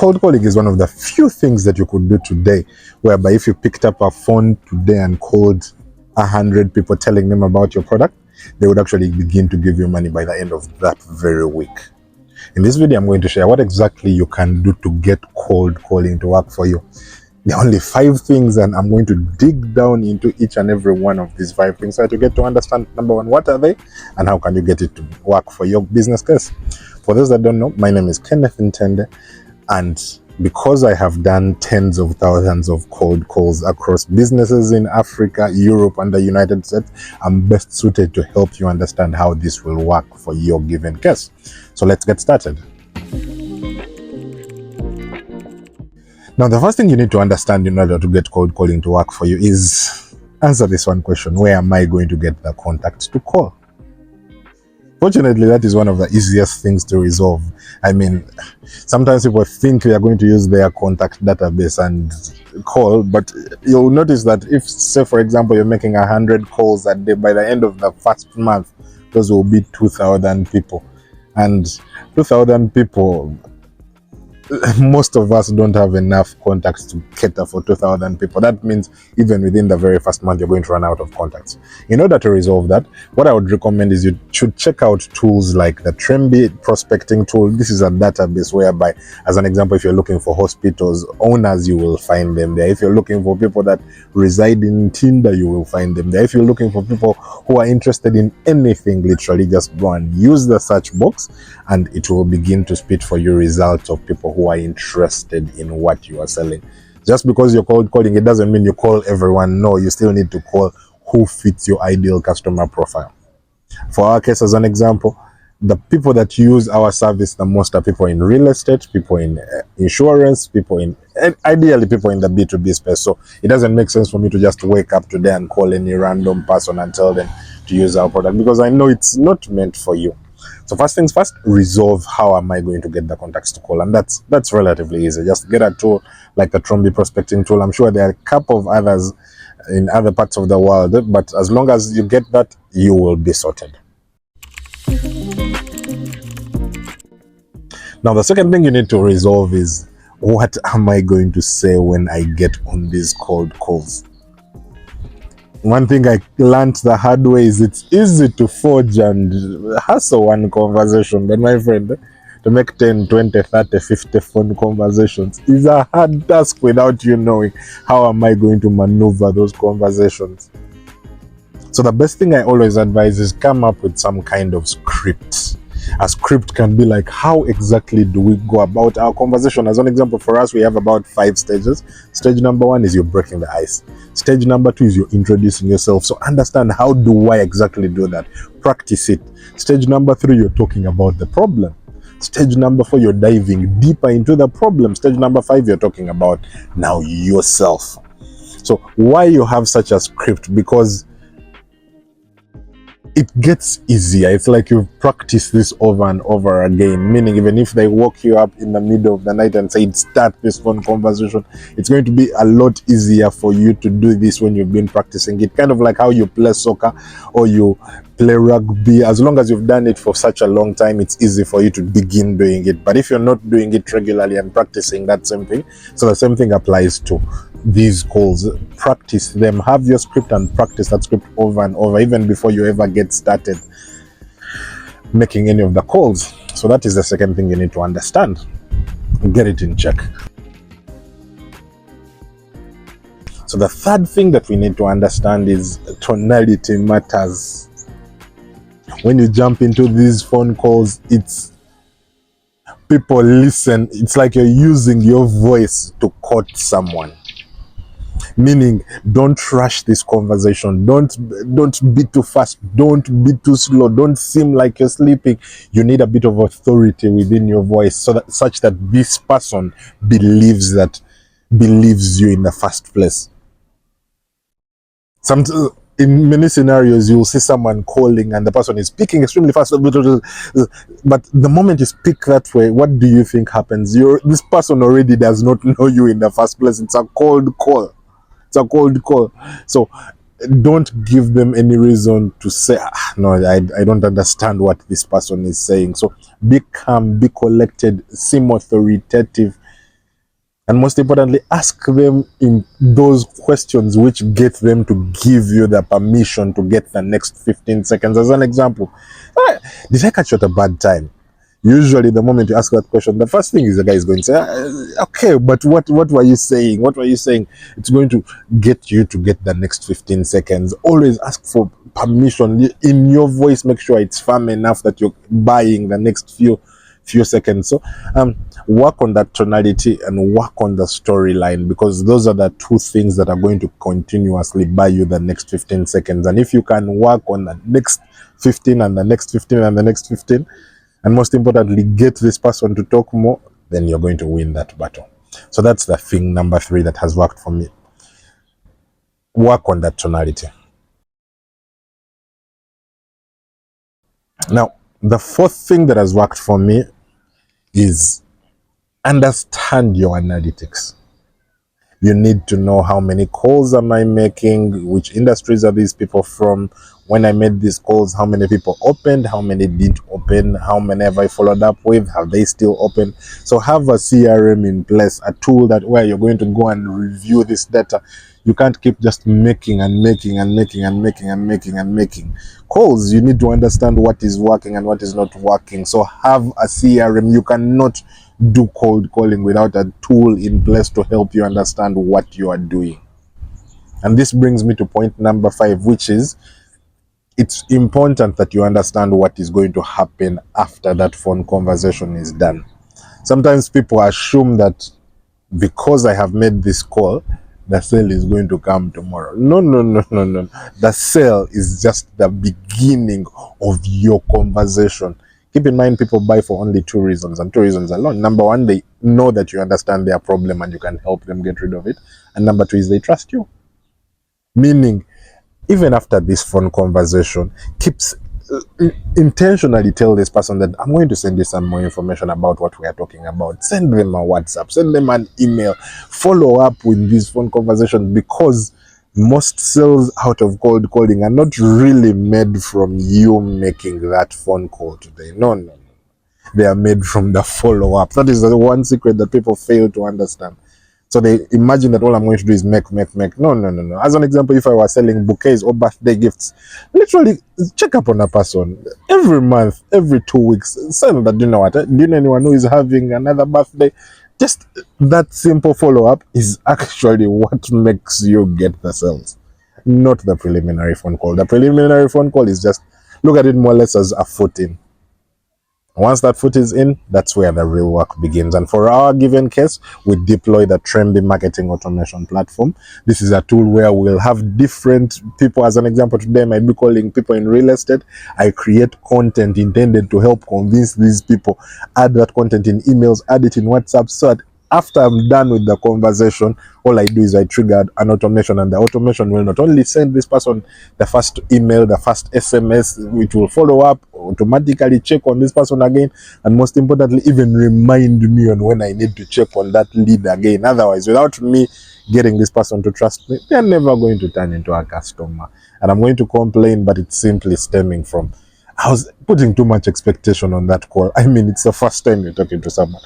Cold calling is one of the few things that you could do today, whereby if you picked up a phone today and called 100 people telling them about your product, they would actually begin to give you money by the end of that very week. In this video, I'm going to share what exactly you can do to get cold calling to work for you. There are only 5 things, and I'm going to dig down into each and every one of these 5 things so that you get to understand, number one, what are they and how can you get it to work for your business case. For those that don't know, my name is Kenneth Ntende, and because I have done tens of thousands of cold calls across businesses in Africa, Europe, and the United States, I'm best suited to help you understand how this will work for your given case. So let's get started. Now, the first thing you need to understand in order to get cold calling to work for you is answer this one question: where am I going to get the contacts to call? Fortunately, that is one of the easiest things to resolve. I mean, sometimes people think they are going to use their contact database and call, but you'll notice that if, say, for example, you're making 100 calls a day, by the end of the first month, those will be 2,000 people. And 2,000 people, most of us don't have enough contacts to cater for 2,000 people. That means even within the very first month, you're going to run out of contacts. In order to resolve that, what I would recommend is you should check out tools like the Tremby prospecting tool. This is a database whereby, as an example, if you're looking for hospitals owners, you will find them there. If you're looking for people that reside in Tinder, you will find them there. If you're looking for people who are interested in anything, literally just go and use the search box and it will begin to spit for you results of people who are interested in what you are selling. Just because you're cold calling, it doesn't mean you call everyone. No, you still need to call who fits your ideal customer profile. For our case, as an example, the people that use our service the most are people in real estate, people in insurance, and ideally people in the B2B space. So it doesn't make sense for me to just wake up today and call any random person and tell them to use our product, because I know it's not meant for you. So first things first, resolve how am I going to get the contacts to call, and that's relatively easy. Just get a tool like the Tremby prospecting tool. I'm sure there are a couple of others in other parts of the world, but as long as you get that, you will be sorted. Now, the second thing you need to resolve is, what am I going to say when I get on these cold calls? One thing I learned the hard way is it's easy to forge and hustle one conversation, but my friend, to make 10, 20, 30, 50 phone conversations is a hard task without you knowing how am I going to maneuver those conversations. So the best thing I always advise is come up with some kind of script. A script can be like, how exactly do we go about our conversation? As an example, for us, we have about 5 stages. Stage number 1 is you're breaking the ice. Stage number 2 is you're introducing yourself. So understand, how do I exactly do that? Practice it. Stage number 3, you're talking about the problem. Stage number 4, you're diving deeper into the problem. Stage number 5, you're talking about now yourself. So why you have such a script? Because it gets easier. It's like you've practiced this over and over again, meaning even if they woke you up in the middle of the night and say, start this phone conversation, it's going to be a lot easier for you to do this when you've been practicing it. Kind of like how you play soccer or you play rugby. As long as you've done it for such a long time, it's easy for you to begin doing it. But if you're not doing it regularly and practicing that same thing, so the same thing applies to these calls. Practice them. Have your script and practice that script over and over, even before you ever get started making any of the calls. So that is the second thing you need to understand. Get it in check. So the third thing that we need to understand is tonality matters. When you jump into these phone calls, it's people listen. It's like you're using your voice to quote someone. Meaning, don't rush this conversation. Don't be too fast. Don't be too slow. Don't seem like you're sleeping. You need a bit of authority within your voice, so that such that this person believes you in the first place. In many scenarios, you'll see someone calling and the person is speaking extremely fast, but the moment you speak that way, what do you think happens? This person already does not know you in the first place. It's a cold call. So don't give them any reason to say, no, I don't understand what this person is saying. So be calm, be collected, seem authoritative, And most importantly, ask them in those questions which get them to give you the permission to get the next 15 seconds. As an example, did I catch you at a bad time? Usually the moment you ask that question, the first thing is the guy is going to say, okay, but what were you saying? What were you saying? It's going to get you to get the next 15 seconds. Always ask for permission in your voice. Make sure it's firm enough that you're buying the next few seconds. So work on that tonality and work on the storyline, because those are the two things that are going to continuously buy you the next 15 seconds. And if you can work on the next 15 and the next 15 and the next 15, and most importantly, get this person to talk more, then you're going to win that battle. So that's the thing number 3 that has worked for me. Work on that tonality. Now, the 4th thing that has worked for me is understand your analytics. You need to know how many calls am I making, which industries are these people from, when I made these calls, how many people opened, how many didn't open, how many have I followed up with, have they still opened. So have a CRM in place, a tool that where you're going to go and review this data. You can't keep just making and making and making and making and making and making calls. You need to understand what is working and what is not working. So have a CRM. You cannot do cold calling without a tool in place to help you understand what you are doing. And this brings me to point number 5, which is it's important that you understand what is going to happen after that phone conversation is done. Sometimes people assume that because I have made this call, the sale is going to come tomorrow. No. The sale is just the beginning of your conversation. Keep in mind, people buy for only 2 reasons, and 2 reasons alone. Number 1, they know that you understand their problem and you can help them get rid of it. And number 2 is they trust you. Meaning, even after this phone conversation, intentionally tell this person that I'm going to send you some more information about what we are talking about. Send them a WhatsApp, send them an email, follow up with this phone conversation, because most sales out of cold calling are not really made from you making that phone call today. No. They are made from the follow-up. That is the one secret that people fail to understand. So they imagine that all I'm going to do is make. No. As an example, if I was selling bouquets or birthday gifts, literally check up on a person every month, every 2 weeks. Say that, do you know what? Do you know anyone who is having another birthday? Just that simple follow-up is actually what makes you get the sales, not the preliminary phone call. The preliminary phone call is just, look at it more or less as a footing. Once that foot is in, that's where the real work begins. And for our given case, we deploy the Trendy marketing automation platform. This is a tool where we'll have different people. As an example, today I might be calling people in real estate. I create content intended to help convince these people, add that content in emails, add it in WhatsApp, so that after I'm done with the conversation, all I do is I trigger an automation, and the automation will not only send this person the first email, the first SMS, which will follow up, automatically check on this person again, and most importantly, even remind me on when I need to check on that lead again. Otherwise, without me getting this person to trust me, they're never going to turn into a customer. And I'm going to complain, but it's simply stemming from I was putting too much expectation on that call. I mean, it's the first time you're talking to someone.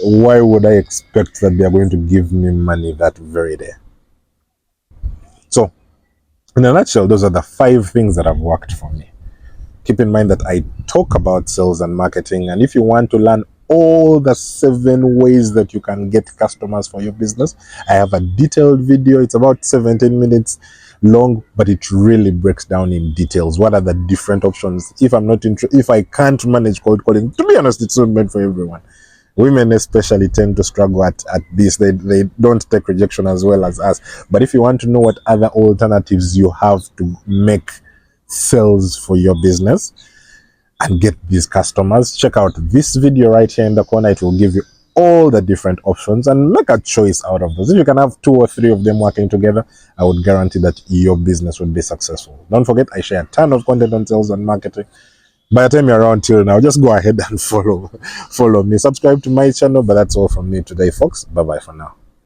Why would I expect that they are going to give me money that very day? So, in a nutshell, those are the 5 things that have worked for me. Keep in mind that I talk about sales and marketing, and if you want to learn all the 7 ways that you can get customers for your business, I have a detailed video. It's about 17 minutes long, but it really breaks down in details. What are the different options? If I can't manage cold calling, to be honest, it's not meant for everyone. Women especially tend to struggle at this. They don't take rejection as well as us. But if you want to know what other alternatives you have to make sales for your business and get these customers, check out this video right here in the corner. It will give you all the different options and make a choice out of those. If you can have 2 or 3 of them working together, I would guarantee that your business will be successful. Don't forget, I share a ton of content on sales and marketing. By the time you're around till now, just go ahead and follow me. Subscribe to my channel. But that's all from me today, folks. Bye-bye for now.